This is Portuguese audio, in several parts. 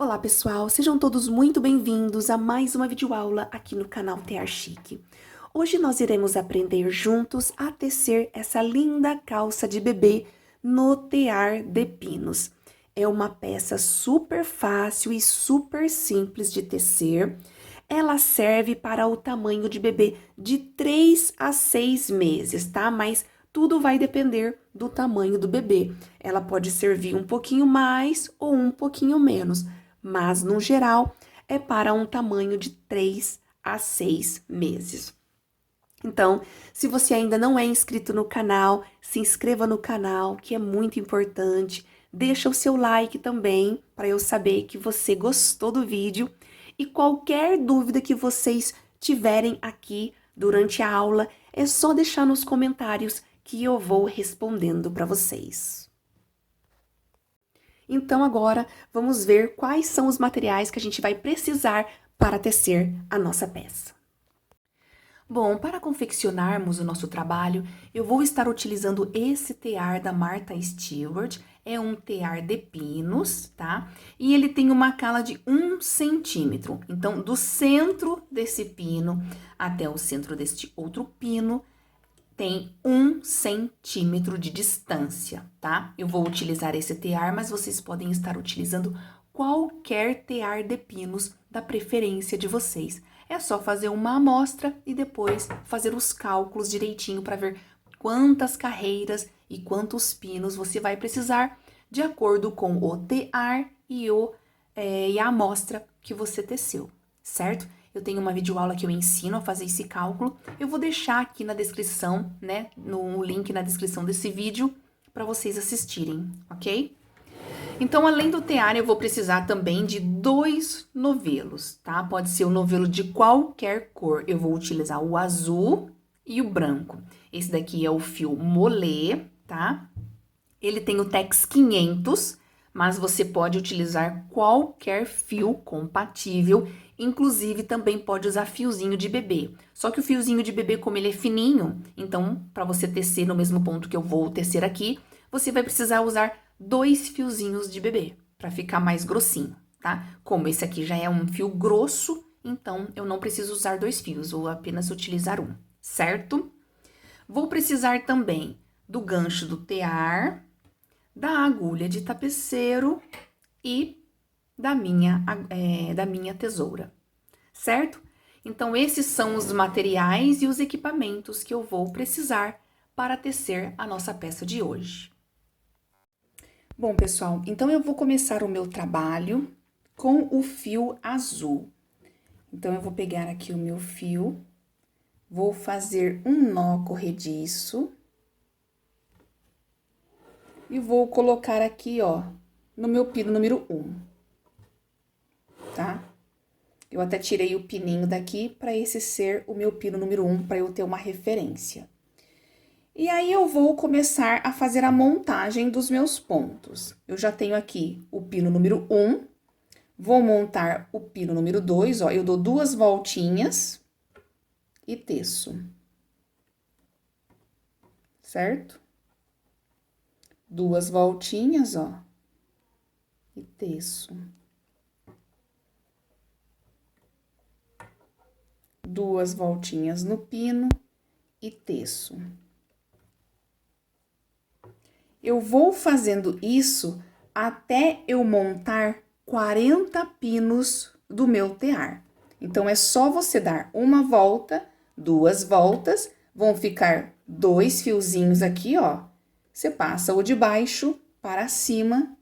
Olá pessoal, sejam todos muito bem-vindos a mais uma videoaula aqui no canal Tear Chique. Hoje nós iremos aprender juntos a tecer essa linda calça de bebê no tear de pinos. É uma peça super fácil e super simples de tecer. Ela serve para o tamanho de bebê de 3 a 6 meses, tá? Mas tudo vai depender do tamanho do bebê. Ela pode servir um pouquinho mais ou um pouquinho menos, mas no geral é para um tamanho de 3 a 6 meses. Então, se você ainda não é inscrito no canal, se inscreva no canal, que é muito importante. Deixa o seu like também, para eu saber que você gostou do vídeo. E qualquer dúvida que vocês tiverem aqui durante a aula, é só deixar nos comentários que eu vou respondendo para vocês. Então, agora, vamos ver quais são os materiais que a gente vai precisar para tecer a nossa peça. Bom, para confeccionarmos o nosso trabalho, eu vou estar utilizando esse tear da Martha Stewart. É um tear de pinos, tá? E ele tem uma cala de 1 centímetro. Então, do centro desse pino até o centro deste outro pino, tem 1 centímetro de distância, tá? Eu vou utilizar esse tear, mas vocês podem estar utilizando qualquer tear de pinos da preferência de vocês. É só fazer uma amostra e depois fazer os cálculos direitinho para ver quantas carreiras e quantos pinos você vai precisar de acordo com o tear e a amostra que você teceu, certo? Eu tenho uma videoaula que eu ensino a fazer esse cálculo. Eu vou deixar aqui na descrição, né, no link na descrição desse vídeo, para vocês assistirem, ok? Então, além do tear, eu vou precisar também de 2 novelos, tá? Pode ser o novelo de qualquer cor. Eu vou utilizar o azul e o branco. Esse daqui é o fio molê, tá? Ele tem o Tex 500, mas você pode utilizar qualquer fio compatível, inclusive também pode usar fiozinho de bebê. Só que o fiozinho de bebê, como ele é fininho, então, para você tecer no mesmo ponto que eu vou tecer aqui, você vai precisar usar 2 fiozinhos de bebê, para ficar mais grossinho, tá? Como esse aqui já é um fio grosso, então eu não preciso usar 2 fios, vou apenas utilizar um, certo? Vou precisar também do gancho do tear, da agulha de tapeceiro e da minha tesoura, certo? Então, esses são os materiais e os equipamentos que eu vou precisar para tecer a nossa peça de hoje. Bom, pessoal, então eu vou começar o meu trabalho com o fio azul. Então, eu vou pegar aqui o meu fio, vou fazer um nó corrediço e vou colocar aqui, ó, no meu pino número 1, tá? Eu até tirei o pininho daqui para esse ser o meu pino número 1, para eu ter uma referência. E aí, eu vou começar a fazer a montagem dos meus pontos. Eu já tenho aqui o pino número 1, vou montar o pino número 2, ó, eu dou 2 voltinhas e teço. Certo? 2 voltinhas, ó, e teço. 2 voltinhas no pino e teço. Eu vou fazendo isso até eu montar 40 pinos do meu tear. Então, é só você dar uma volta, 2 voltas, vão ficar 2 fiozinhos aqui, ó. Você passa o de baixo para cima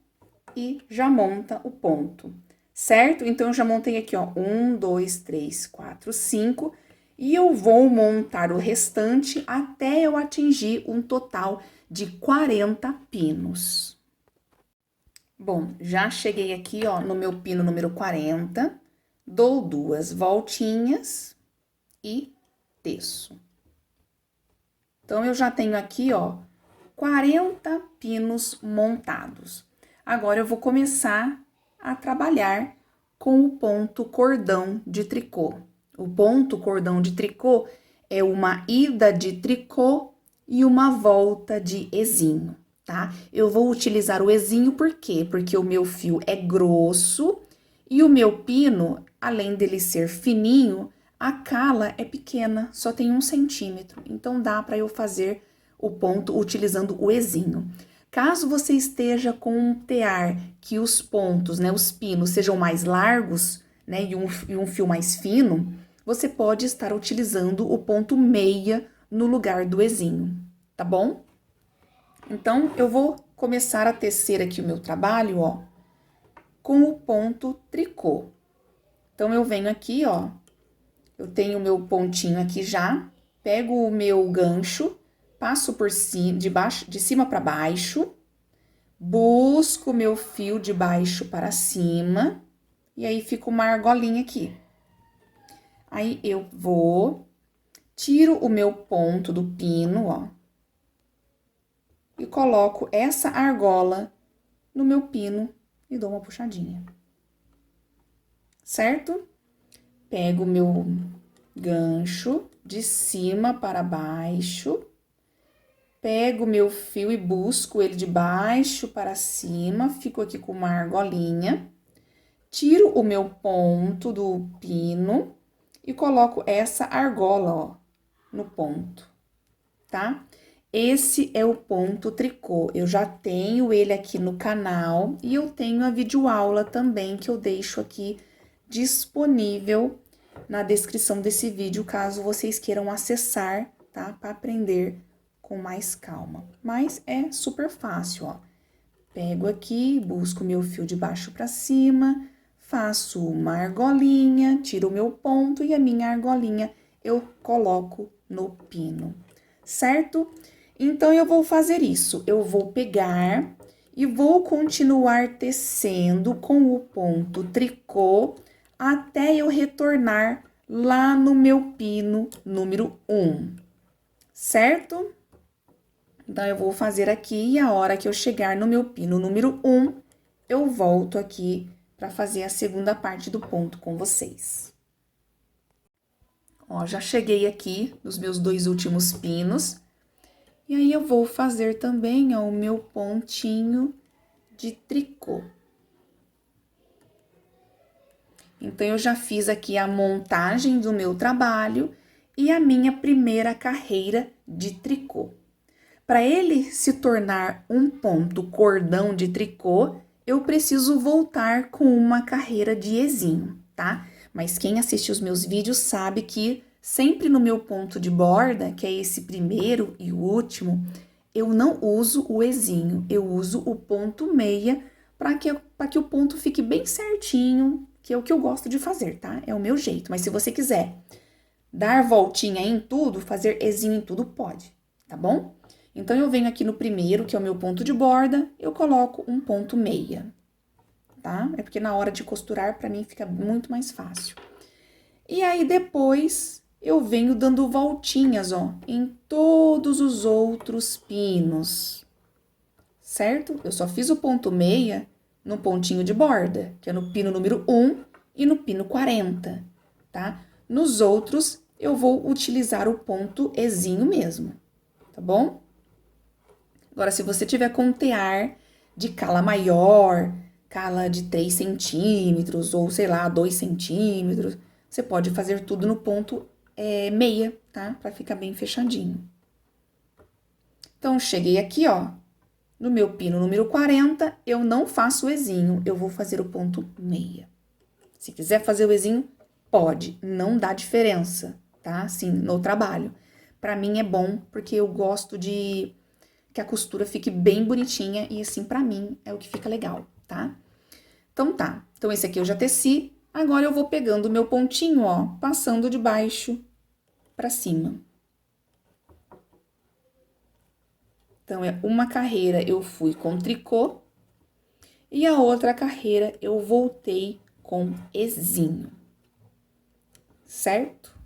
e já monta o ponto, certo? Então, eu já montei aqui, ó, 1, 2, 3, 4, 5, e eu vou montar o restante até eu atingir um total de 40 pinos. Bom, já cheguei aqui, ó, no meu pino número 40, dou 2 voltinhas e teço. Então, eu já tenho aqui, ó, 40 pinos montados. Agora, eu vou começar a trabalhar com o ponto cordão de tricô. O ponto cordão de tricô é uma ida de tricô e uma volta de esinho, tá? Eu vou utilizar o esinho por quê? Porque o meu fio é grosso E o meu pino, além dele ser fininho, a cala é pequena, só tem 1 centímetro. Então, dá para eu fazer o ponto utilizando o ezinho. Caso você esteja com um tear que os pontos, né, os pinos sejam mais largos, né, e um fio mais fino, você pode estar utilizando o ponto meia no lugar do ezinho, tá bom? Então, eu vou começar a tecer aqui o meu trabalho, ó, com o ponto tricô. Então, eu venho aqui, ó, eu tenho o meu pontinho aqui já, pego o meu gancho, passo por cima, de cima para baixo, busco o meu fio de baixo para cima, e aí fica uma argolinha aqui. Aí, eu vou, tiro o meu ponto do pino, ó, e coloco essa argola no meu pino e dou uma puxadinha. Certo? Pego o meu gancho de cima para baixo, pego o meu fio e busco ele de baixo para cima, fico aqui com uma argolinha, tiro o meu ponto do pino e coloco essa argola, ó, no ponto, tá? Esse é o ponto tricô, eu já tenho ele aqui no canal e eu tenho a videoaula também que eu deixo aqui disponível na descrição desse vídeo, caso vocês queiram acessar, tá? Para aprender com mais calma. Mas é super fácil, ó. Pego aqui, busco meu fio de baixo para cima, faço uma argolinha, tiro o meu ponto e a minha argolinha eu coloco no pino, certo? Então, eu vou fazer isso. Eu vou pegar e vou continuar tecendo com o ponto tricô até eu retornar lá no meu pino número 1, certo? Então, eu vou fazer aqui e a hora que eu chegar no meu pino número 1, eu volto aqui para fazer a segunda parte do ponto com vocês. Ó, já cheguei aqui nos meus 2 últimos pinos. E aí, eu vou fazer também, ó, o meu pontinho de tricô. Então, eu já fiz aqui a montagem do meu trabalho e a minha primeira carreira de tricô. Para ele se tornar um ponto cordão de tricô, eu preciso voltar com uma carreira de ezinho, tá? Mas quem assiste os meus vídeos sabe que sempre no meu ponto de borda, que é esse primeiro e o último, eu não uso o ezinho, eu uso o ponto meia para que o ponto fique bem certinho, que é o que eu gosto de fazer, tá? É o meu jeito, mas se você quiser dar voltinha em tudo, fazer ezinho em tudo, pode, tá bom? Então, eu venho aqui no primeiro, que é o meu ponto de borda, eu coloco um ponto meia, tá? É porque na hora de costurar, pra mim, fica muito mais fácil. E aí, depois, eu venho dando voltinhas, ó, em todos os outros pinos, certo? Eu só fiz o ponto meia no pontinho de borda, que é no pino número 1 e no pino 40, tá? Nos outros, eu vou utilizar o ponto ezinho mesmo, tá bom? Agora, se você tiver com um tear de cala maior, cala de 3 centímetros, ou sei lá, 2 centímetros, você pode fazer tudo no ponto meia, tá? Pra ficar bem fechadinho. Então, cheguei aqui, ó, no meu pino número 40, eu não faço o ezinho, eu vou fazer o ponto meia. Se quiser fazer o ezinho, pode, não dá diferença, tá? Assim, no trabalho. Pra mim é bom, porque eu gosto de que a costura fique bem bonitinha e assim, pra mim, é o que fica legal, tá? Então, tá. Então, esse aqui eu já teci. Agora, eu vou pegando o meu pontinho, ó, passando de baixo pra cima. Então, é uma carreira eu fui com tricô e a outra carreira eu voltei com ezinho, certo?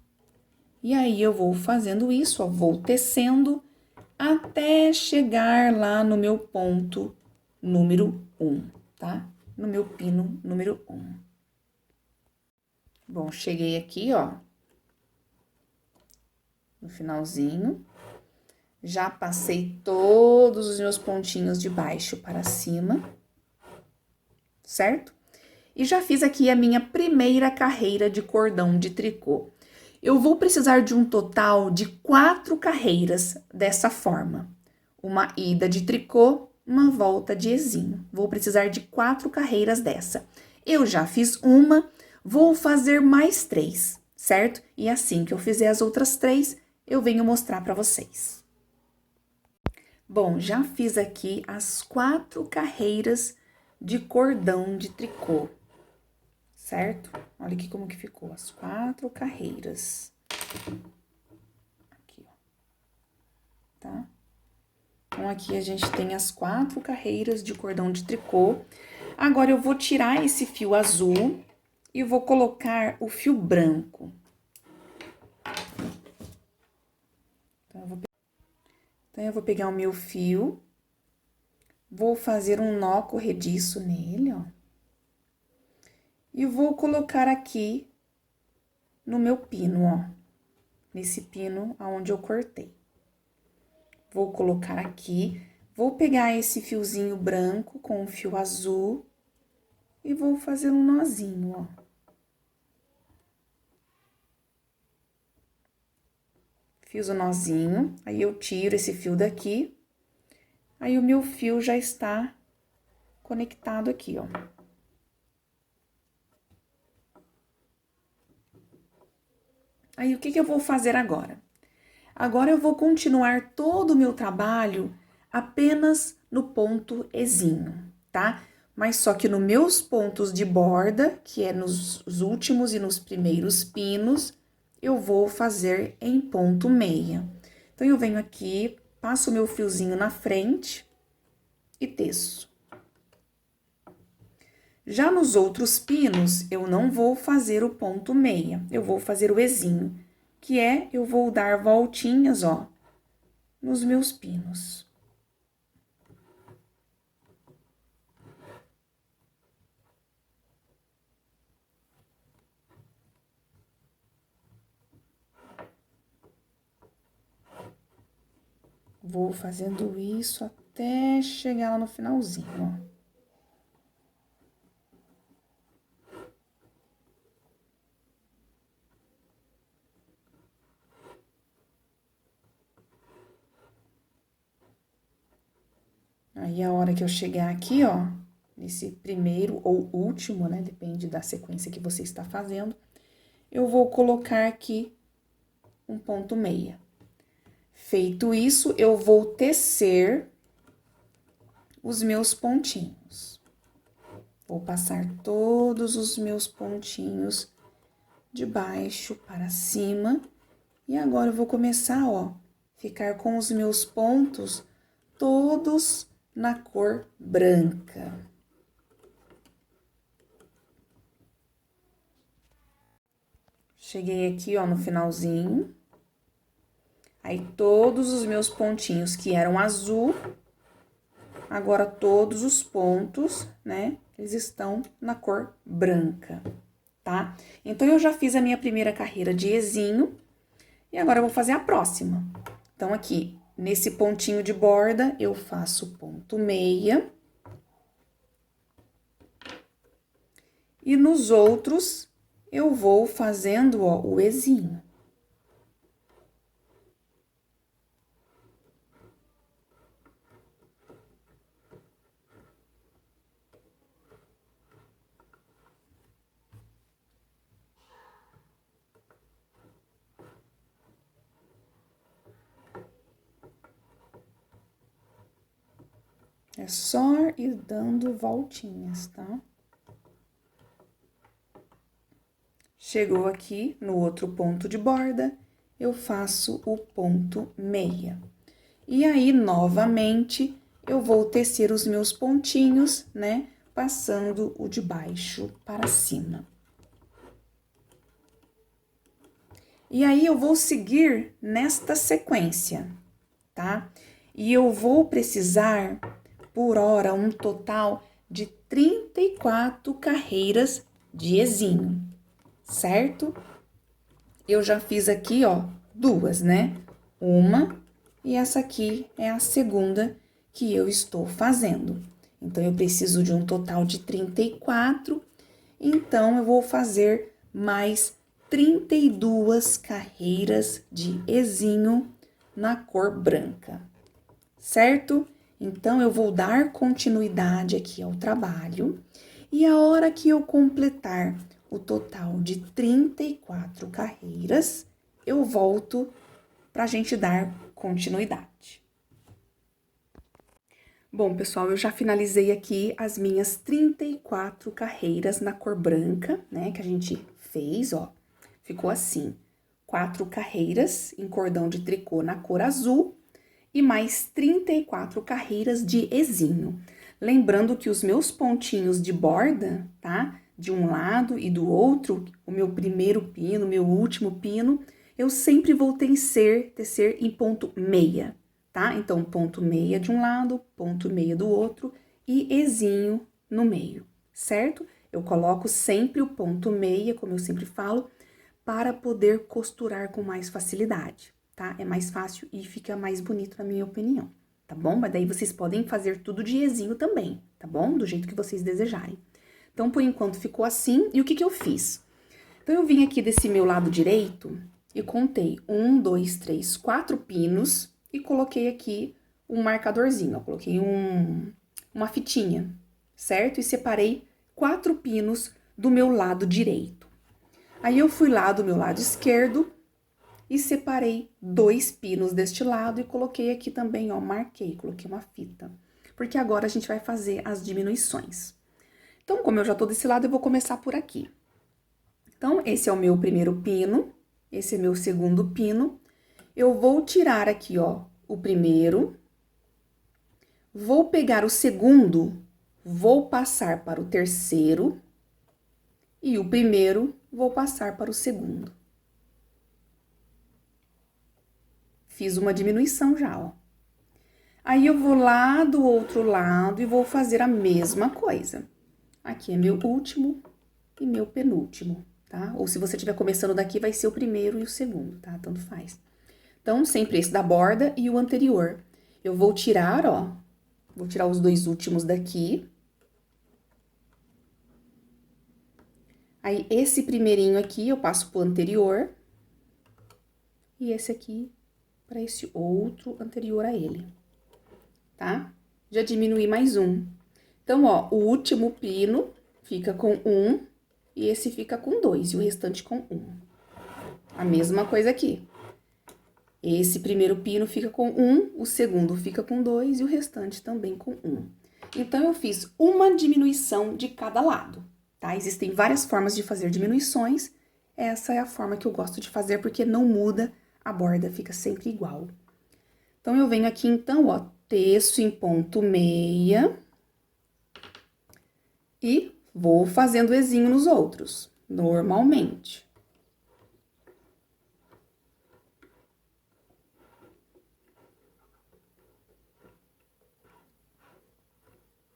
E aí, eu vou fazendo isso, ó, vou tecendo até chegar lá no meu ponto número 1, tá? No meu pino número 1. Bom, cheguei aqui, ó, no finalzinho. Já passei todos os meus pontinhos de baixo para cima, certo? E já fiz aqui a minha primeira carreira de cordão de tricô. Eu vou precisar de um total de 4 carreiras dessa forma. Uma ida de tricô, uma volta de esinho. Vou precisar de 4 carreiras dessa. Eu já fiz uma, vou fazer mais 3, certo? E assim que eu fizer as outras 3, eu venho mostrar para vocês. Bom, já fiz aqui as 4 carreiras de cordão de tricô, certo? Olha aqui como que ficou, as 4 carreiras. Aqui, ó, tá? Então, aqui a gente tem as 4 carreiras de cordão de tricô. Agora, eu vou tirar esse fio azul e vou colocar o fio branco. Então, eu vou pegar o meu fio, vou fazer um nó corrediço nele, ó. E vou colocar aqui no meu pino, ó. Nesse pino aonde eu cortei. Vou colocar aqui, vou pegar esse fiozinho branco com o fio azul e vou fazer um nozinho, ó. Fiz o nozinho, aí eu tiro esse fio daqui, aí o meu fio já está conectado aqui, ó. Aí, o que eu vou fazer agora? Agora, eu vou continuar todo o meu trabalho apenas no ponto esinho, tá? Mas só que nos meus pontos de borda, que é nos últimos e nos primeiros pinos, eu vou fazer em ponto meia. Então, eu venho aqui, passo o meu fiozinho na frente e teço. Já nos outros pinos, eu não vou fazer o ponto meia, eu vou fazer o esinho, que é, eu vou dar voltinhas, ó, nos meus pinos. Vou fazendo isso até chegar lá no finalzinho, ó. Aí, a hora que eu chegar aqui, ó, nesse primeiro ou último, né, depende da sequência que você está fazendo, eu vou colocar aqui um ponto meia. Feito isso, eu vou tecer os meus pontinhos. Vou passar todos os meus pontinhos de baixo para cima. E agora, eu vou começar, ó, ficar com os meus pontos todos na cor branca. Cheguei aqui, ó, no finalzinho. Aí, todos os meus pontinhos que eram azul, agora todos os pontos, né, eles estão na cor branca, tá? Então, eu já fiz a minha primeira carreira de esinho e agora eu vou fazer a próxima. Então, aqui, nesse pontinho de borda, eu faço ponto meia. E nos outros, eu vou fazendo, ó, o esinho. É só ir dando voltinhas, tá? Chegou aqui no outro ponto de borda, eu faço o ponto meia. E aí, novamente, eu vou tecer os meus pontinhos, né? Passando o de baixo para cima. E aí, eu vou seguir nesta sequência, tá? E eu vou precisar, por hora, um total de 34 carreiras de esinho, certo? Eu já fiz aqui, ó, 2, né? Uma, e essa aqui é a segunda que eu estou fazendo. Então, eu preciso de um total de 34, Então, eu vou fazer mais 32 carreiras de ezinho na cor branca, certo? Então, eu vou dar continuidade aqui ao trabalho e a hora que eu completar o total de 34 carreiras, eu volto para a gente dar continuidade. Bom, pessoal, eu já finalizei aqui as minhas 34 carreiras na cor branca, né, que a gente fez, ó. Ficou assim, 4 carreiras em cordão de tricô na cor azul e mais 34 carreiras de ezinho. Lembrando que os meus pontinhos de borda, tá? De um lado e do outro, o meu primeiro pino, o meu último pino, eu sempre vou tecer em ponto meia, tá? Então, ponto meia de um lado, ponto meia do outro e ezinho no meio, certo? Eu coloco sempre o ponto meia, como eu sempre falo, para poder costurar com mais facilidade, tá? É mais fácil e fica mais bonito, na minha opinião, tá bom? Mas daí vocês podem fazer tudo de ezinho também, tá bom? Do jeito que vocês desejarem. Então, por enquanto, ficou assim. E o que que eu fiz? Então, eu vim aqui desse meu lado direito e contei 1, 2, 3, 4 pinos e coloquei aqui um marcadorzinho, ó. Coloquei uma fitinha, certo? E separei 4 pinos do meu lado direito. Aí, eu fui lá do meu lado esquerdo e separei 2 pinos deste lado e coloquei aqui também, ó, marquei, coloquei uma fita. Porque agora a gente vai fazer as diminuições. Então, como eu já tô desse lado, eu vou começar por aqui. Então, esse é o meu primeiro pino, esse é meu segundo pino. Eu vou tirar aqui, ó, o primeiro. Vou pegar o segundo, vou passar para o terceiro. E o primeiro, vou passar para o segundo. Fiz uma diminuição já, ó. Aí, eu vou lá do outro lado e vou fazer a mesma coisa. Aqui é meu último e meu penúltimo, tá? Ou se você estiver começando daqui, vai ser o primeiro e o segundo, tá? Tanto faz. Então, sempre esse da borda e o anterior. Eu vou tirar, ó, vou tirar os 2 últimos daqui. Aí, esse primeirinho aqui, eu passo pro anterior. E esse aqui, para esse outro anterior a ele, tá? Já diminui mais um. Então, ó, o último pino fica com 1 e esse fica com 2 e o restante com 1. A mesma coisa aqui. Esse primeiro pino fica com 1, o segundo fica com 2 e o restante também com 1. Então, eu fiz uma diminuição de cada lado, tá? Existem várias formas de fazer diminuições. Essa é a forma que eu gosto de fazer porque não muda, a borda fica sempre igual. Então, eu venho aqui, então, ó, teço em ponto meia e vou fazendo ezinho nos outros, normalmente.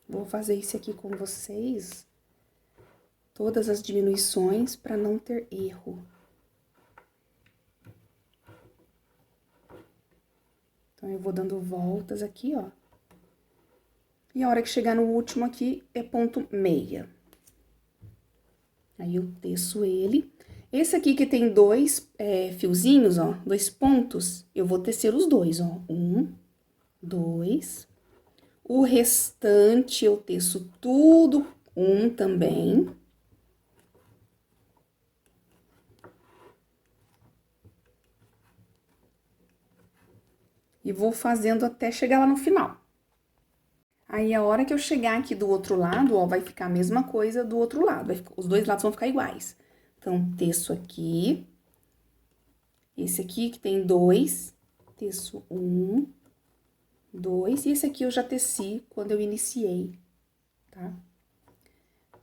Vou fazer isso aqui com vocês, todas as diminuições, para não ter erro. Então, eu vou dando voltas aqui, ó. E a hora que chegar no último aqui, é ponto meia. Aí, eu teço ele. Esse aqui que tem 2 fiozinhos, ó, 2 pontos, eu vou tecer os 2, ó. 1, 2. O restante, eu teço tudo 1 também. E vou fazendo até chegar lá no final. Aí, a hora que eu chegar aqui do outro lado, ó, vai ficar a mesma coisa do outro lado. Os 2 lados vão ficar iguais. Então, teço aqui. Esse aqui que tem 2, teço 1, 2. E esse aqui eu já teci quando eu iniciei, tá?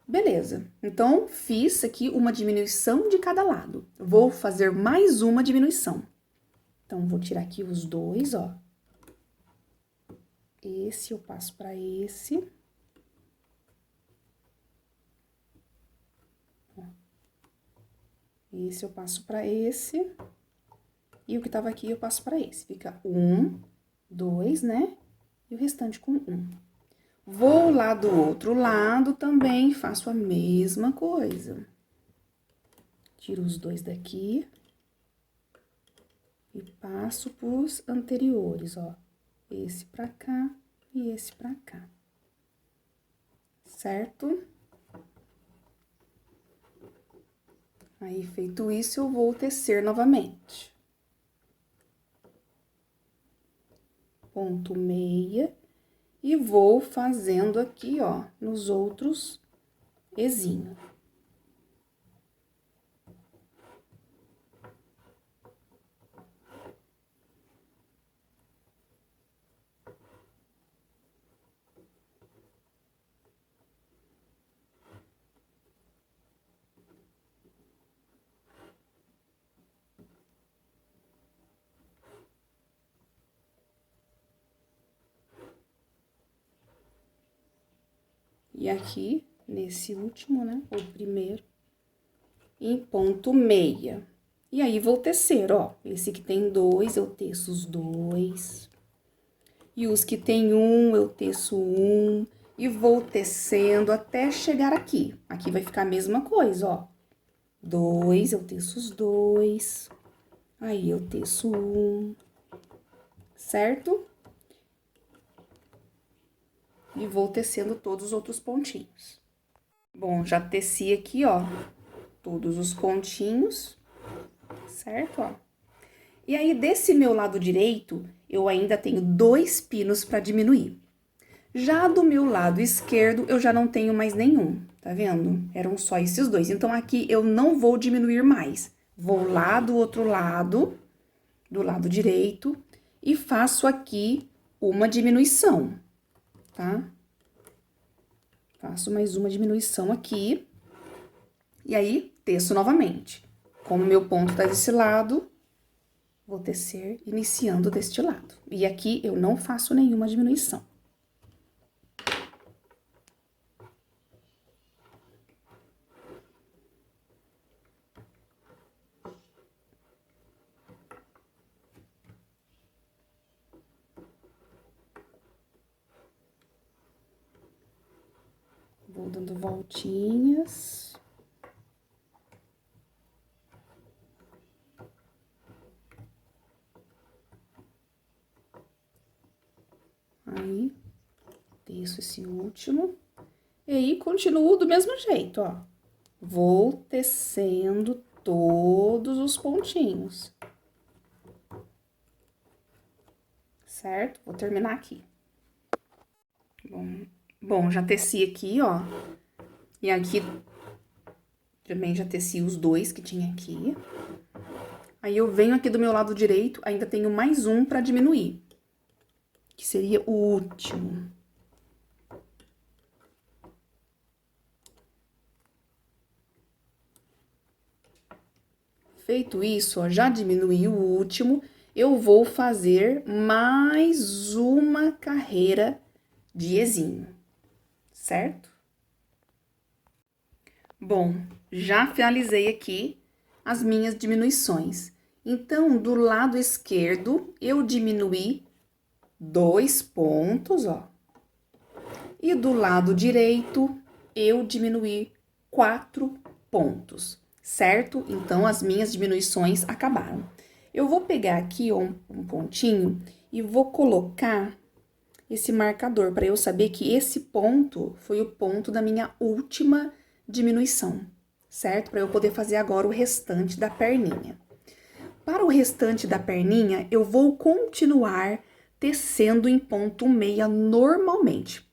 Beleza. Então, fiz aqui uma diminuição de cada lado. Vou fazer mais uma diminuição. Então, vou tirar aqui os 2, ó. Esse eu passo pra esse. Ó. Esse eu passo pra esse. E o que tava aqui eu passo pra esse. Fica 1, 2, né? E o restante com 1. Vou lá do outro lado também, faço a mesma coisa. Tiro os dois daqui e passo pros anteriores, ó. Esse pra cá e esse pra cá. Certo? Aí, feito isso, eu vou tecer novamente. Ponto meia. E vou fazendo aqui, ó, nos outros ezinhos. E aqui, nesse último, né, o primeiro, em ponto meia. E aí, vou tecer, ó. Esse que tem dois, eu teço os dois. E os que tem um, eu teço um. E vou tecendo até chegar aqui. Aqui vai ficar a mesma coisa, ó. Dois, eu teço os dois. Aí, eu teço um. Certo? E vou tecendo todos os outros pontinhos. Bom, já teci aqui, ó, todos os pontinhos, certo, ó? E aí, desse meu lado direito, eu ainda tenho 2 pinos pra diminuir. Já do meu lado esquerdo, eu já não tenho mais nenhum, tá vendo? Eram só esses dois. Então, aqui eu não vou diminuir mais. Vou lá do outro lado, do lado direito, e faço aqui uma diminuição, tá? Faço mais uma diminuição aqui. E aí, teço novamente. Como meu ponto tá desse lado, vou tecer iniciando deste lado. E aqui eu não faço nenhuma diminuição. Vou dando voltinhas. Aí, teço esse último. E aí, continuo do mesmo jeito, ó. Vou tecendo todos os pontinhos. Certo? Vou terminar aqui. Bom, já teci aqui, ó. E aqui também já teci os dois que tinha aqui. Aí, eu venho aqui do meu lado direito, ainda tenho mais um pra diminuir. Que seria o último. Feito isso, ó, já diminui o último, eu vou fazer mais uma carreira de ezinho, certo? Bom, já finalizei aqui as minhas diminuições. Então, do lado esquerdo, eu diminuí 2 pontos, ó. E do lado direito, eu diminuí 4 pontos, certo? Então, as minhas diminuições acabaram. Eu vou pegar aqui ó, um pontinho e vou colocar esse marcador, para eu saber que esse ponto foi o ponto da minha última diminuição, certo? Para eu poder fazer agora o restante da perninha. Para o restante da perninha, eu vou continuar tecendo em ponto meia normalmente.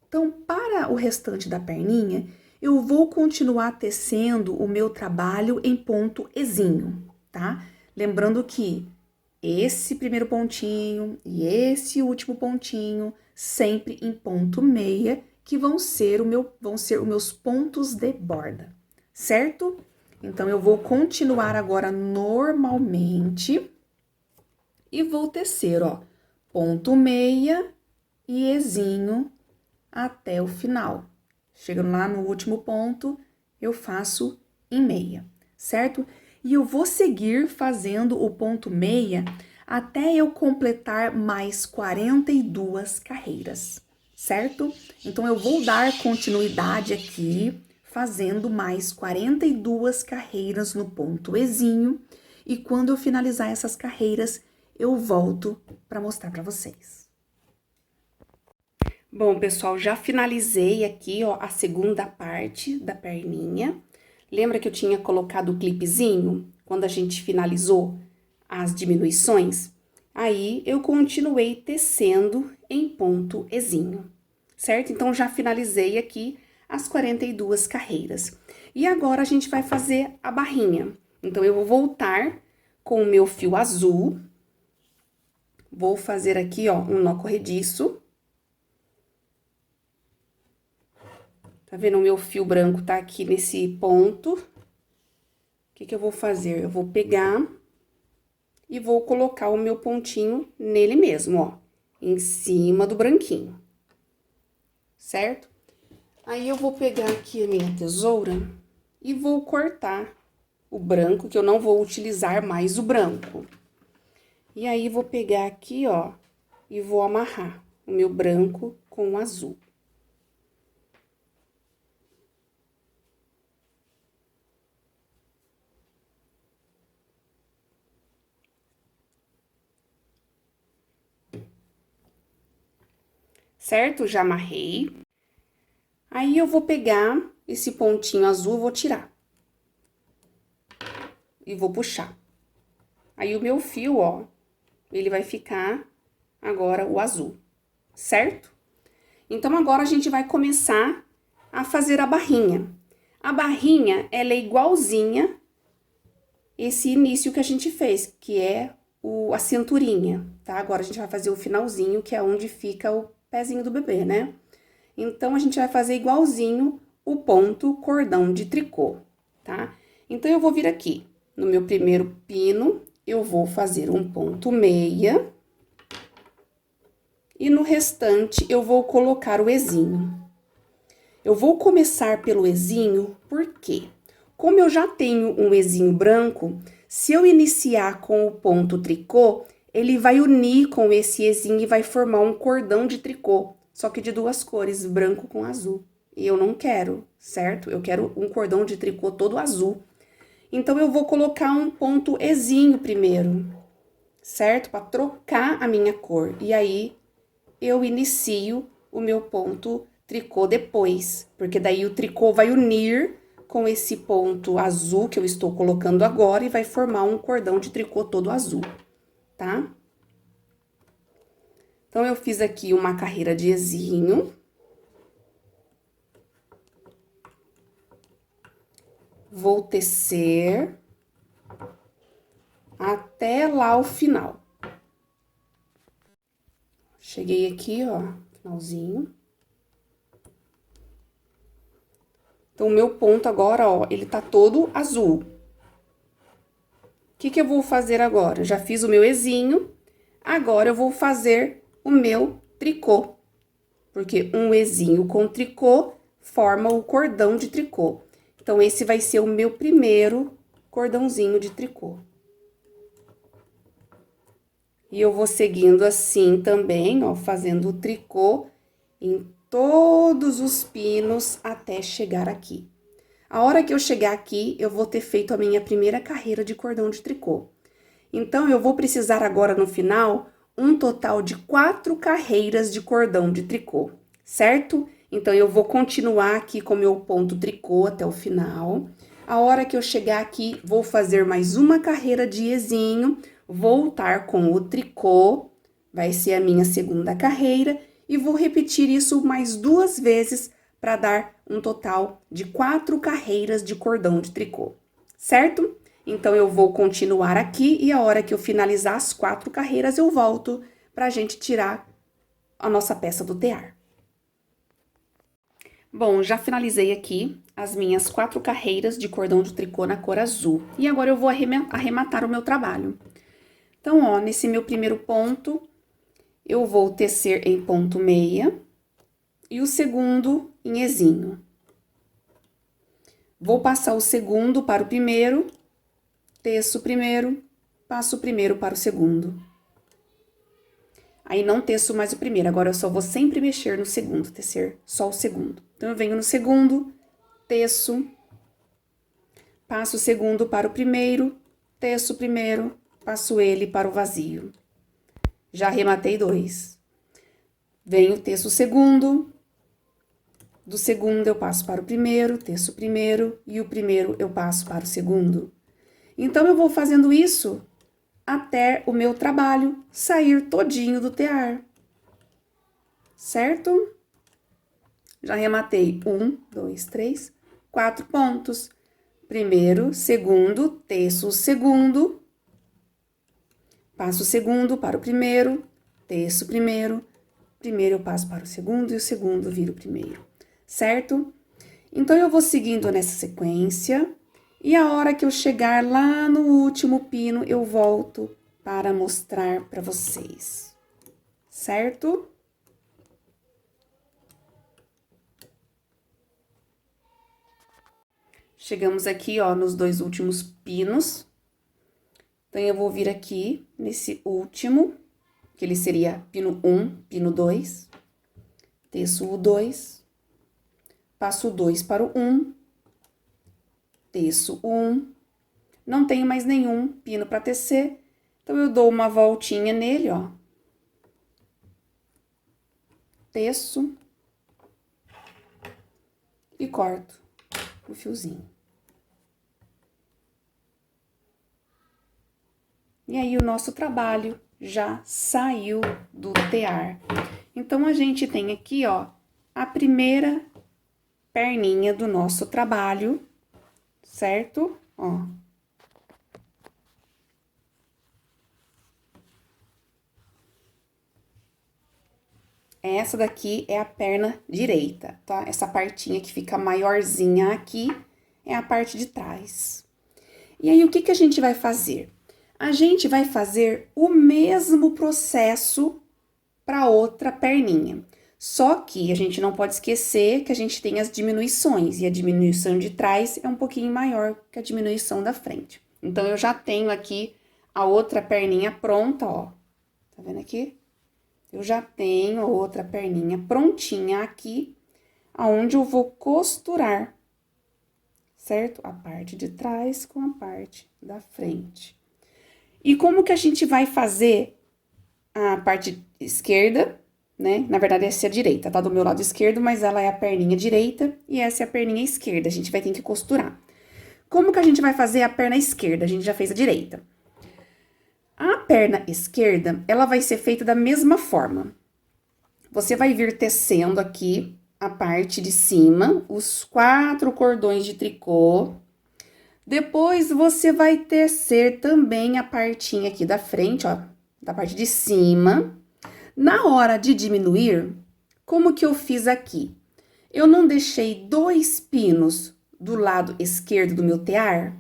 Então, para o restante da perninha, eu vou continuar tecendo o meu trabalho em ponto ezinho, tá? Lembrando que esse primeiro pontinho e esse último pontinho sempre em ponto meia, que vão ser os meus pontos de borda, certo? Então, eu vou continuar agora normalmente e vou tecer, ó, ponto meia e ezinho até o final. Chegando lá no último ponto, eu faço em meia, certo? E eu vou seguir fazendo o ponto meia até eu completar mais 42 carreiras, certo? Então, eu vou dar continuidade aqui, fazendo mais 42 carreiras no ponto Ezinho, e quando eu finalizar essas carreiras, eu volto para mostrar para vocês. Bom, pessoal, já finalizei aqui, ó, a segunda parte da perninha. Lembra que eu tinha colocado o clipezinho quando a gente finalizou as diminuições? Aí, eu continuei tecendo em ponto Ezinho, certo? Então, já finalizei aqui as 42 carreiras. E agora, a gente vai fazer a barrinha. Então, eu vou voltar com o meu fio azul. Vou fazer aqui, ó, um nó corrediço. Tá vendo? O meu fio branco tá aqui nesse ponto. O que eu vou fazer? Eu vou pegar e vou colocar o meu pontinho nele mesmo, ó, em cima do branquinho, certo? Aí, eu vou pegar aqui a minha tesoura e vou cortar o branco, que eu não vou utilizar mais o branco. E aí, vou pegar aqui, ó, e vou amarrar o meu branco com o azul. Certo? Já amarrei. Aí, eu vou pegar esse pontinho azul, vou tirar. E vou puxar. Aí, o meu fio, ó, ele vai ficar agora o azul, certo? Então, agora, a gente vai começar a fazer a barrinha. A barrinha, ela é igualzinha esse início que a gente fez, que é a cinturinha, tá? Agora, a gente vai fazer o finalzinho, que é onde fica o pezinho do bebê, né? Então, a gente vai fazer igualzinho o ponto cordão de tricô, tá? Então, eu vou vir aqui no meu primeiro pino, eu vou fazer um ponto meia. E no restante, eu vou colocar o Ezinho. Eu vou começar pelo Ezinho, porque, como eu já tenho um Ezinho branco, se eu iniciar com o ponto tricô, ele vai unir com esse Ezinho e vai formar um cordão de tricô, só que de duas cores, branco com azul. E eu não quero, certo? Eu quero um cordão de tricô todo azul. Então, eu vou colocar um ponto Ezinho primeiro, certo? Para trocar a minha cor. E aí, eu inicio o meu ponto tricô depois, porque daí o tricô vai unir com esse ponto azul que eu estou colocando agora e vai formar um cordão de tricô todo azul, tá? Então, eu fiz aqui uma carreira de Ezinho. Vou tecer até lá o final. Cheguei aqui, ó, finalzinho. Então, o meu ponto agora, ó, ele tá todo azul. O que eu vou fazer agora? Já fiz o meu Ezinho, agora eu vou fazer o meu tricô. Porque um Ezinho com tricô forma o cordão de tricô. Então, esse vai ser o meu primeiro cordãozinho de tricô. E eu vou seguindo assim também, ó, fazendo o tricô em todos os pinos até chegar aqui. A hora que eu chegar aqui, eu vou ter feito a minha primeira carreira de cordão de tricô. Então, eu vou precisar agora, no final, um total de 4 carreiras de cordão de tricô, certo? Então, eu vou continuar aqui com o meu ponto tricô até o final. A hora que eu chegar aqui, vou fazer mais uma carreira de Ezinho, voltar com o tricô, vai ser a minha segunda carreira, e vou repetir isso mais 2 vezes para dar um total de 4 carreiras de cordão de tricô, certo? Então, eu vou continuar aqui e a hora que eu finalizar as 4 carreiras, eu volto pra gente tirar a nossa peça do tear. Bom, já finalizei aqui as minhas 4 carreiras de cordão de tricô na cor azul. E agora eu vou arrematar o meu trabalho. Então, ó, nesse meu primeiro ponto, eu vou tecer em ponto meia e o segundo em Ezinho. Vou passar o segundo para o primeiro, teço o primeiro, passo o primeiro para o segundo. Aí não teço mais o primeiro, agora eu só vou sempre mexer no segundo, tecer só o segundo. Então, eu venho no segundo, teço, passo o segundo para o primeiro, teço o primeiro, passo ele para o vazio. Já arrematei 2. Venho, teço o segundo, do segundo eu passo para o primeiro, teço o primeiro, e o primeiro eu passo para o segundo. Então, eu vou fazendo isso até o meu trabalho sair todinho do tear. Certo? Já arrematei 1, 2, 3, 4 pontos. Primeiro, segundo, teço o segundo, passo o segundo para o primeiro, teço o primeiro, primeiro eu passo para o segundo e o segundo vira o primeiro, certo? Então, eu vou seguindo nessa sequência e a hora que eu chegar lá no último pino, eu volto para mostrar para vocês, certo? Chegamos aqui, ó, nos 2 últimos pinos. Então, eu vou vir aqui nesse último, que ele seria pino 1, pino 2. Teço o 2. Passo o 2 para o 1. Teço o 1. Não tenho mais nenhum pino para tecer. Então, eu dou uma voltinha nele, ó. Teço. E corto o fiozinho. E aí, o nosso trabalho já saiu do tear. Então, a gente tem aqui, ó, a primeira perninha do nosso trabalho, certo? Ó. Essa daqui é a perna direita, tá? Essa partinha que fica maiorzinha aqui é a parte de trás. E aí, o que que a gente vai fazer? A gente vai fazer o mesmo processo para outra perninha. Só que a gente não pode esquecer que a gente tem as diminuições, e a diminuição de trás é um pouquinho maior que a diminuição da frente. Então, eu já tenho aqui a outra perninha pronta, ó. Tá vendo aqui? Eu já tenho a outra perninha prontinha aqui, aonde eu vou costurar, certo? A parte de trás com a parte da frente. E como que a gente vai fazer a parte esquerda, né? Na verdade, essa é a direita, tá do meu lado esquerdo, mas ela é a perninha direita e essa é a perninha esquerda. A gente vai ter que costurar. Como que a gente vai fazer a perna esquerda? A gente já fez a direita. A perna esquerda, ela vai ser feita da mesma forma. Você vai vir tecendo aqui a parte de cima, os 4 cordões de tricô. Depois, você vai tecer também a partinha aqui da frente, ó, da parte de cima. Na hora de diminuir, como que eu fiz aqui? Eu não deixei 2 pinos do lado esquerdo do meu tear?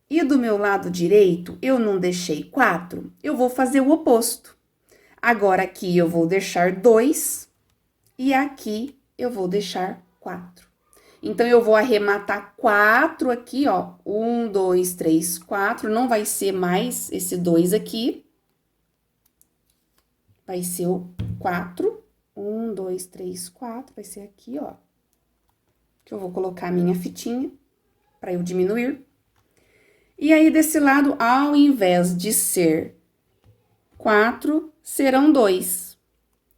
E do meu lado direito, eu não deixei 4? Eu vou fazer o oposto. Agora, aqui eu vou deixar 2 e aqui eu vou deixar 4. Então, eu vou arrematar 4 aqui, ó. 1, 2, 3, 4. Não vai ser mais esse 2 aqui. Vai ser o 4. 1, 2, 3, 4. Vai ser aqui, ó. Que eu vou colocar a minha fitinha pra eu diminuir. E aí, desse lado, ao invés de ser 4, serão 2.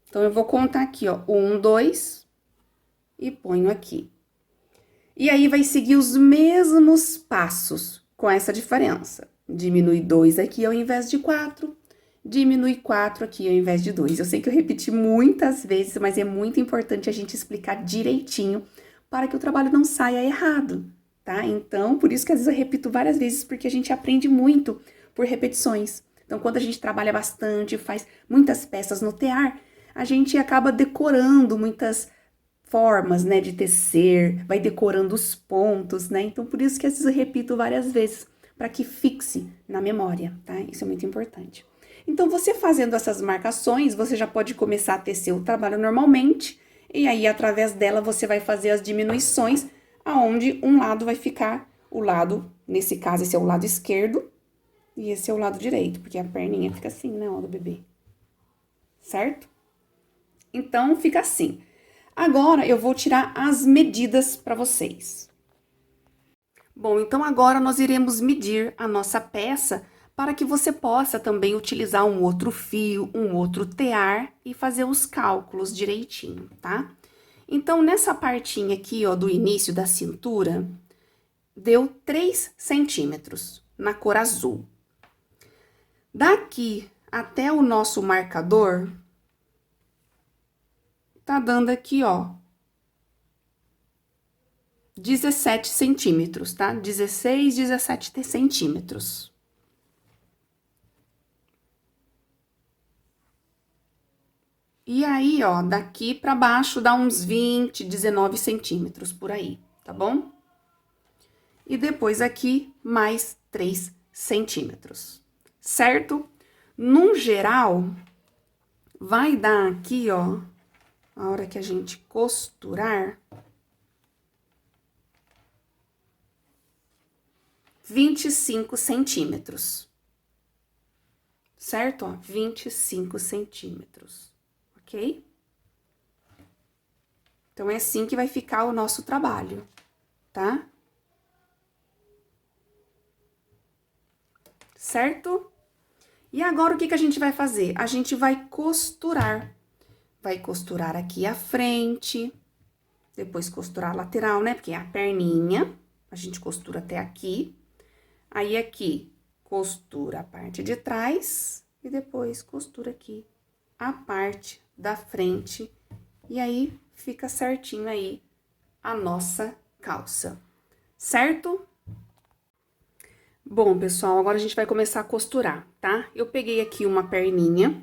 Então, eu vou contar aqui, ó. 1, 2 e ponho aqui. E aí, vai seguir os mesmos passos, com essa diferença. Diminui 2 aqui ao invés de 4, diminui 4 aqui ao invés de 2. Eu sei que eu repeti muitas vezes, mas é muito importante a gente explicar direitinho para que o trabalho não saia errado, tá? Então, por isso que às vezes eu repito várias vezes, porque a gente aprende muito por repetições. Então, quando a gente trabalha bastante, faz muitas peças no tear, a gente acaba decorando muitas formas, né, de tecer, vai decorando os pontos, né? Então, por isso que às vezes eu repito várias vezes, para que fixe na memória, tá? Isso é muito importante. Então, você fazendo essas marcações, você já pode começar a tecer o trabalho normalmente, e aí, através dela, você vai fazer as diminuições, aonde um lado vai ficar o lado, nesse caso, esse é o lado esquerdo, e esse é o lado direito, porque a perninha fica assim, né, ó, do bebê. certo? Então, fica assim. Agora, eu vou tirar as medidas para vocês. Bom, então agora nós iremos medir a nossa peça para que você possa também utilizar um outro fio, um outro tear e fazer os cálculos direitinho, tá? Então, nessa partinha aqui, ó, do início da cintura, deu 3 centímetros na cor azul. Daqui até o nosso marcador, tá dando aqui, ó, 17 centímetros, tá? 16, 17 centímetros. E aí, ó, daqui pra baixo dá uns 20, 19 centímetros por aí, tá bom? E depois aqui, mais 3 centímetros, certo? Num geral, vai dar aqui, ó, a hora que a gente costurar, 25 centímetros, certo? Ó, 25 centímetros, ok? Então, é assim que vai ficar o nosso trabalho, tá? Certo? E agora, o que que a gente vai fazer? A gente vai costurar. Vai costurar aqui a frente, depois costurar a lateral, né? Porque é a perninha, a gente costura até aqui. Aí, aqui, costura a parte de trás e depois costura aqui a parte da frente. E aí, fica certinho aí a nossa calça, certo? Bom, pessoal, agora a gente vai começar a costurar, tá? Eu peguei aqui uma perninha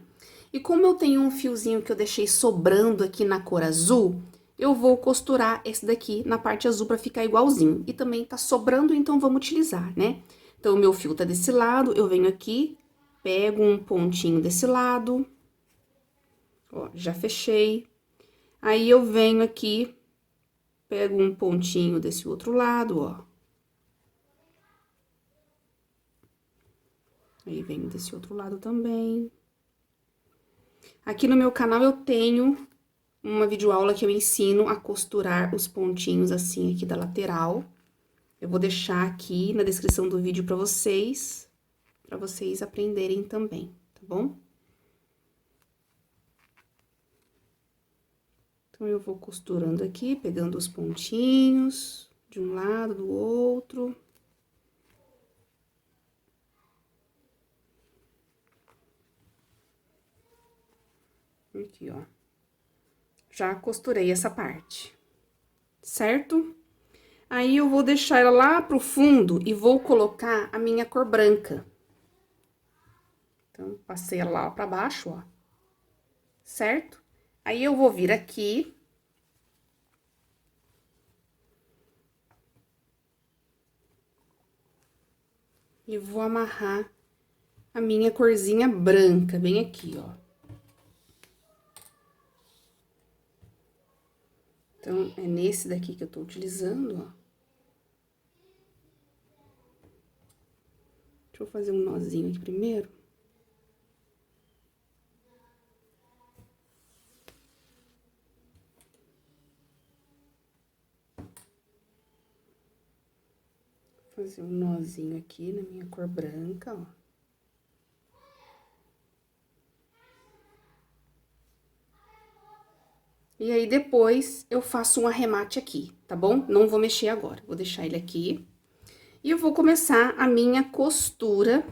e como eu tenho um fiozinho que eu deixei sobrando aqui na cor azul, eu vou costurar esse daqui na parte azul pra ficar igualzinho. E também tá sobrando, então vamos utilizar, né? Então, o meu fio tá desse lado, eu venho aqui, pego um pontinho desse lado, ó, já fechei. Aí, eu venho aqui, pego um pontinho desse outro lado, ó. Aí, venho desse outro lado também. Aqui no meu canal eu tenho uma videoaula que eu ensino a costurar os pontinhos assim aqui da lateral. Eu vou deixar aqui na descrição do vídeo pra vocês aprenderem também, tá bom? Então, eu vou costurando aqui, pegando os pontinhos de um lado, do outro. Aqui, ó. Já costurei essa parte, certo? Aí, eu vou deixar ela lá pro fundo e vou colocar a minha cor branca. Então, passei ela lá pra baixo, ó. Certo? Aí, eu vou vir aqui. E vou amarrar a minha corzinha branca, bem aqui, ó. Então, é nesse daqui que eu tô utilizando, ó. Deixa eu fazer um nozinho aqui primeiro. Fazer um nozinho aqui na minha cor branca, ó. E aí, depois, eu faço um arremate aqui, tá bom? Não vou mexer agora, vou deixar ele aqui. E eu vou começar a minha costura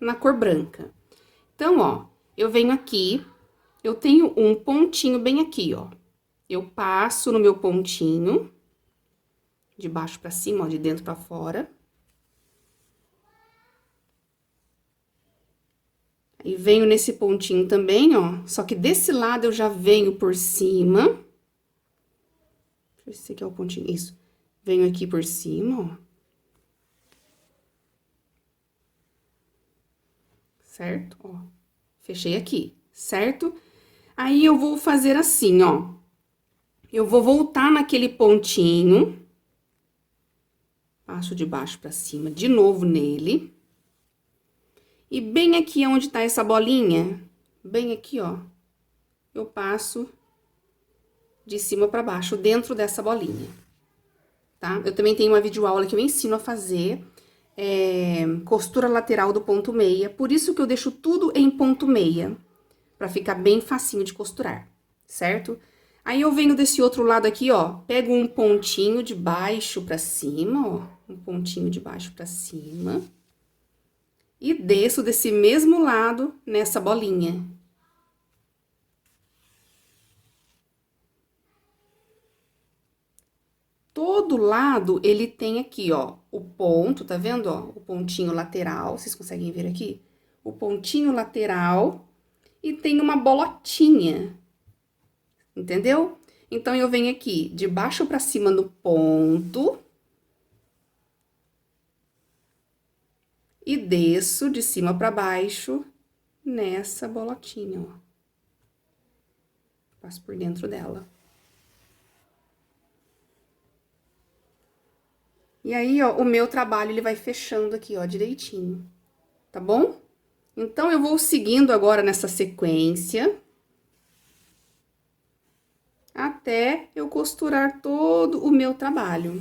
na cor branca. Então, ó, eu venho aqui, eu tenho um pontinho bem aqui, ó. Eu passo no meu pontinho, de baixo pra cima, ó, de dentro pra fora. E venho nesse pontinho também, ó, só que desse lado eu já venho por cima. Deixa eu ver se esse aqui é o pontinho, isso. Venho aqui por cima, ó. Certo? Ó, fechei aqui, certo? Aí, eu vou fazer assim, ó. Eu vou voltar naquele pontinho. Passo de baixo pra cima, de novo nele. E bem aqui onde tá essa bolinha, bem aqui, ó, eu passo de cima pra baixo, dentro dessa bolinha, tá? Eu também tenho uma videoaula que eu ensino a fazer costura lateral do ponto meia, por isso que eu deixo tudo em ponto meia, pra ficar bem facinho de costurar, certo? Aí, eu venho desse outro lado aqui, ó, pego um pontinho de baixo pra cima, ó, um pontinho de baixo pra cima, e desço desse mesmo lado nessa bolinha. Todo lado, ele tem aqui, ó, o ponto, tá vendo, ó? O pontinho lateral, vocês conseguem ver aqui? O pontinho lateral e tem uma bolotinha, entendeu? Então, eu venho aqui de baixo pra cima no ponto e desço de cima pra baixo nessa bolotinha, ó. Passo por dentro dela. E aí, ó, o meu trabalho, ele vai fechando aqui, ó, direitinho, tá bom? Então, eu vou seguindo agora nessa sequência, até eu costurar todo o meu trabalho.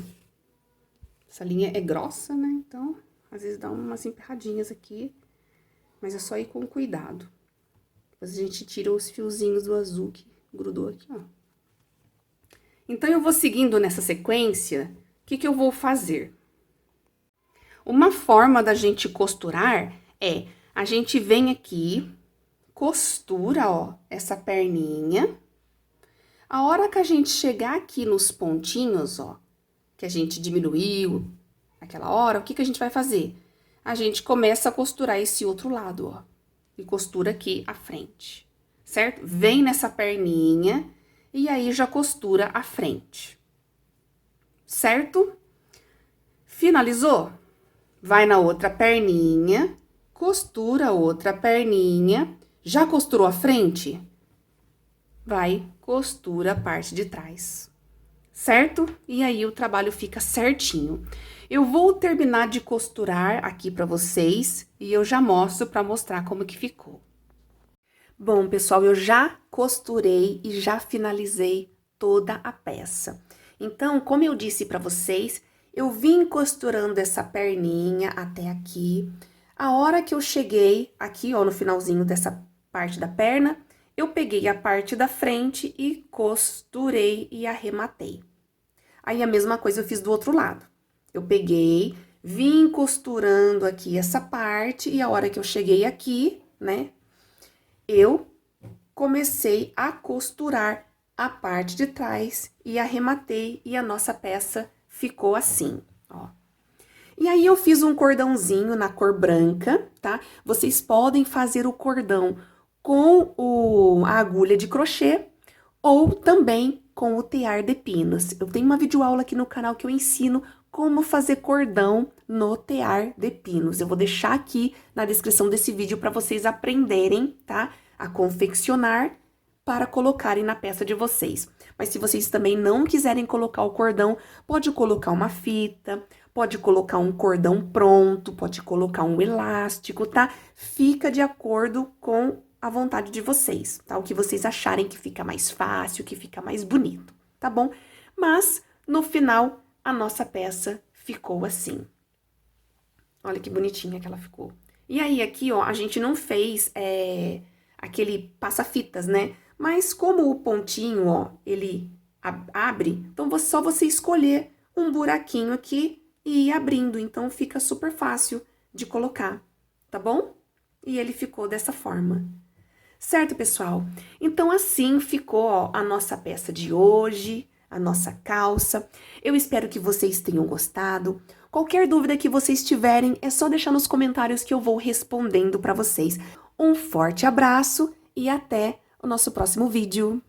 Essa linha é grossa, né? Então, às vezes dá umas emperradinhas aqui, mas é só ir com cuidado. Depois a gente tira os fiozinhos do azul que grudou aqui, ó. Então, eu vou seguindo nessa sequência. O que eu vou fazer? Uma forma da gente costurar é, a gente vem aqui, costura, ó, essa perninha. A hora que a gente chegar aqui nos pontinhos, ó, que a gente diminuiu aquela hora, o que a gente vai fazer? A gente começa a costurar esse outro lado, ó, e costura aqui a frente, certo? Vem nessa perninha e aí já costura a frente. Certo? Finalizou? Vai na outra perninha, costura a outra perninha. Já costurou a frente? Vai, costura a parte de trás. Certo? E aí, o trabalho fica certinho. Eu vou terminar de costurar aqui pra vocês e eu já mostro pra mostrar como que ficou. Bom, pessoal, eu já costurei e já finalizei toda a peça. Então, como eu disse pra vocês, eu vim costurando essa perninha até aqui. A hora que eu cheguei aqui, ó, no finalzinho dessa parte da perna, eu peguei a parte da frente e costurei e arrematei. Aí, a mesma coisa eu fiz do outro lado. Eu peguei, vim costurando aqui essa parte e a hora que eu cheguei aqui, né, eu comecei a costurar a parte de trás e arrematei e a nossa peça ficou assim, ó. E aí, eu fiz um cordãozinho na cor branca, tá? Vocês podem fazer o cordão com a agulha de crochê ou também com o tear de pinos. Eu tenho uma videoaula aqui no canal que eu ensino como fazer cordão no tear de pinos. Eu vou deixar aqui na descrição desse vídeo para vocês aprenderem, tá? A confeccionar para colocarem na peça de vocês. Mas se vocês também não quiserem colocar o cordão, pode colocar uma fita, pode colocar um cordão pronto, pode colocar um elástico, tá? Fica de acordo com a vontade de vocês, tá? O que vocês acharem que fica mais fácil, que fica mais bonito, tá bom? Mas, no final, a nossa peça ficou assim. Olha que bonitinha que ela ficou. E aí, aqui, ó, a gente não fez aquele passa-fitas, né? Mas como o pontinho, ó, ele abre, então só você escolher um buraquinho aqui e ir abrindo. Então, fica super fácil de colocar, tá bom? E ele ficou dessa forma. Certo, pessoal? Então, assim ficou, ó, a nossa peça de hoje, a nossa calça. Eu espero que vocês tenham gostado. Qualquer dúvida que vocês tiverem, é só deixar nos comentários que eu vou respondendo para vocês. Um forte abraço e até o nosso próximo vídeo.